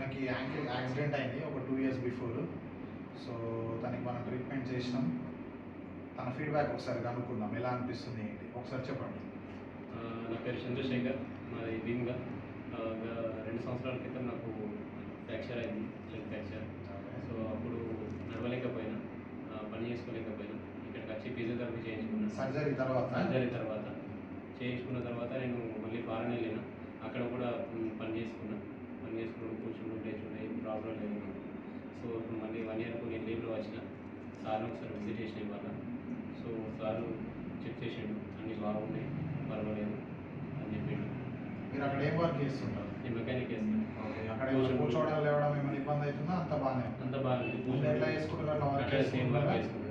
తనకి యాక్సిడెంట్ అయింది ఒక 2 years బిఫోర్. సో తనకి మనం ట్రీట్మెంట్ చేసినాం. తన ఫీడ్బ్యాక్ ఒకసారి కనుక్కుందాం, ఎలా అనిపిస్తుంది ఏంటి ఒకసారి చెప్పండి. నా పేరు చంద్రశేఖర్, మాది భీమ్గా. 2 సంవత్సరాల క్రితం నాకు ఫ్రాక్చర్ అయింది, లెగ్ ఫ్రాక్చర్. సో అప్పుడు నడవలేకపోయినా, పని చేసుకోలేకపోయినా. ఇక్కడికి వచ్చి ఫిజియోథెరపీ చేయించుకున్నాను. సర్జరీ తర్వాత చేయించుకున్న తర్వాత నేను మళ్ళీ ఫారెన్ వెళ్ళిన. అక్కడ కూడా పని చేసుకున్నాను, కూర్చుంటూ లేచుండే ఏం ప్రాబ్లం లేదు నాకు. సో ఇప్పుడు మళ్ళీ 1 year నేను లీవ్లో వచ్చిన. సార్ని ఒకసారి విజిట్ చేసిన ఇవాళ. సో సార్ చెక్ చేసిండు, అన్నీ బాగున్నాయి, పర్వాలేదు అని చెప్పిండు. మీరు అక్కడ ఏం వర్క్ చేస్తుంటారు? నేను మెకానిక్ చేస్తాను. ఓకే, అక్కడ కూర్చోవడం లేవడం ఏమైనా ఇబ్బంది అవుతుందా? అంత బాగానే అంత బాగుంది. ఎట్లా చేసుకుంటారు? అట్లా వర్క్ సేమ్ వర్క్ చేసుకుంటాను.